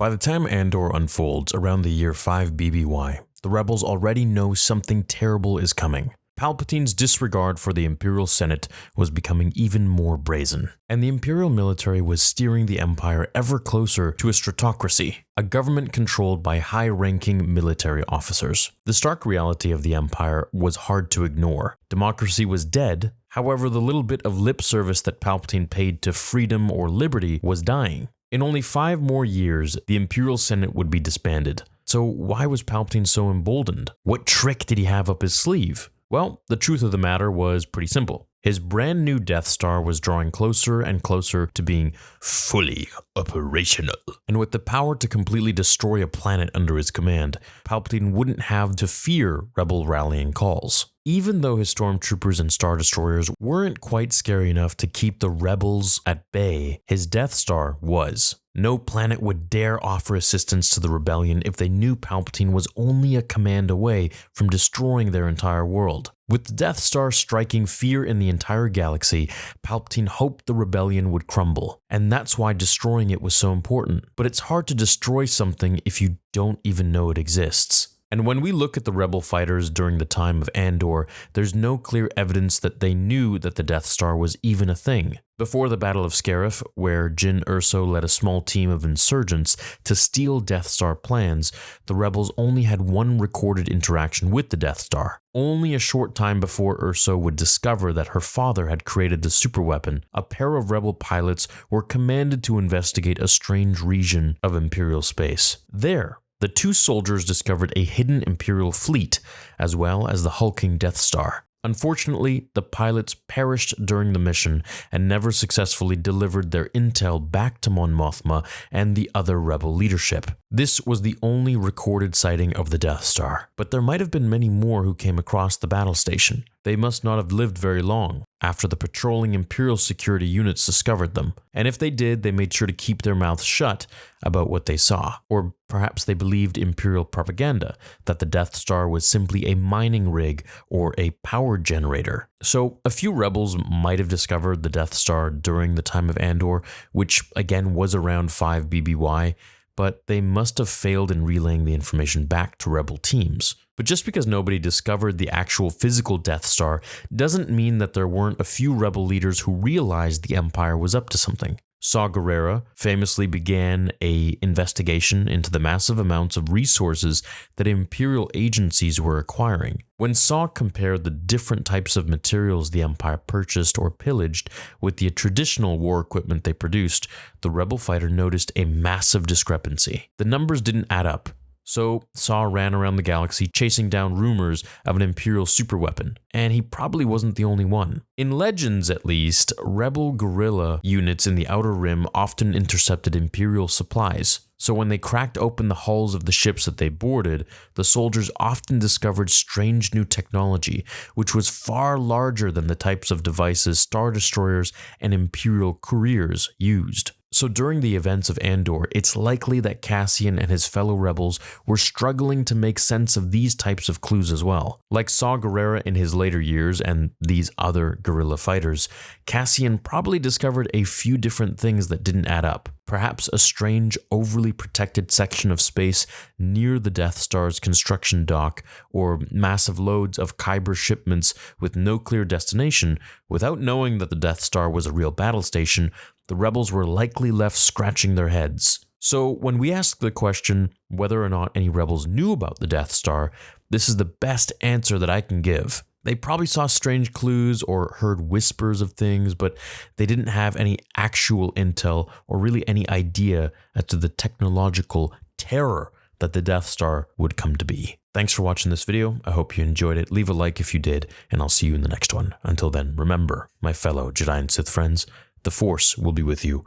By the time Andor unfolds around the year 5 BBY, the rebels already know something terrible is coming. Palpatine's disregard for the Imperial Senate was becoming even more brazen, and the Imperial military was steering the Empire ever closer to a stratocracy, a government controlled by high-ranking military officers. The stark reality of the Empire was hard to ignore. Democracy was dead, however the little bit of lip service that Palpatine paid to freedom or liberty was dying. In only 5 more years, the Imperial Senate would be disbanded. So why was Palpatine so emboldened? What trick did he have up his sleeve? Well, the truth of the matter was pretty simple. His brand new Death Star was drawing closer and closer to being fully operational. And with the power to completely destroy a planet under his command, Palpatine wouldn't have to fear rebel rallying calls. Even though his stormtroopers and Star Destroyers weren't quite scary enough to keep the rebels at bay, his Death Star was. No planet would dare offer assistance to the rebellion if they knew Palpatine was only a command away from destroying their entire world. With the Death Star striking fear in the entire galaxy, Palpatine hoped the rebellion would crumble, and that's why destroying it was so important. But it's hard to destroy something if you don't even know it exists. And when we look at the rebel fighters during the time of Andor, there's no clear evidence that they knew that the Death Star was even a thing. Before the Battle of Scarif, where Jyn Erso led a small team of insurgents to steal Death Star plans, the rebels only had one recorded interaction with the Death Star. Only a short time before Erso would discover that her father had created the superweapon, a pair of rebel pilots were commanded to investigate a strange region of Imperial space. There, the 2 soldiers discovered a hidden Imperial fleet, as well as the hulking Death Star. Unfortunately, the pilots perished during the mission and never successfully delivered their intel back to Mon Mothma and the other rebel leadership. This was the only recorded sighting of the Death Star, but there might have been many more who came across the battle station. They must not have lived very long after the patrolling Imperial security units discovered them, and if they did, they made sure to keep their mouths shut about what they saw. Or perhaps they believed Imperial propaganda, that the Death Star was simply a mining rig or a power generator. So a few rebels might have discovered the Death Star during the time of Andor, which again was around 5 BBY, but they must have failed in relaying the information back to rebel teams. But just because nobody discovered the actual physical Death Star doesn't mean that there weren't a few rebel leaders who realized the Empire was up to something. Saw Gerrera famously began an investigation into the massive amounts of resources that Imperial agencies were acquiring. When Saw compared the different types of materials the Empire purchased or pillaged with the traditional war equipment they produced, the rebel fighter noticed a massive discrepancy. The numbers didn't add up. So Saw ran around the galaxy chasing down rumors of an Imperial superweapon, and he probably wasn't the only one. In Legends at least, rebel guerrilla units in the Outer Rim often intercepted Imperial supplies. So when they cracked open the hulls of the ships that they boarded, the soldiers often discovered strange new technology, which was far larger than the types of devices Star Destroyers and Imperial couriers used. So during the events of Andor, it's likely that Cassian and his fellow rebels were struggling to make sense of these types of clues as well. Like Saw Gerrera in his later years and these other guerrilla fighters, Cassian probably discovered a few different things that didn't add up. Perhaps a strange, overly protected section of space near the Death Star's construction dock, or massive loads of Kyber shipments with no clear destination. Without knowing that the Death Star was a real battle station, the rebels were likely left scratching their heads. So when we ask the question whether or not any rebels knew about the Death Star, this is the best answer that I can give. They probably saw strange clues or heard whispers of things, but they didn't have any actual intel or really any idea as to the technological terror that the Death Star would come to be. Thanks for watching this video. I hope you enjoyed it. Leave a like if you did, and I'll see you in the next one. Until then, remember, my fellow Jedi and Sith friends, the Force will be with you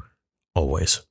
always.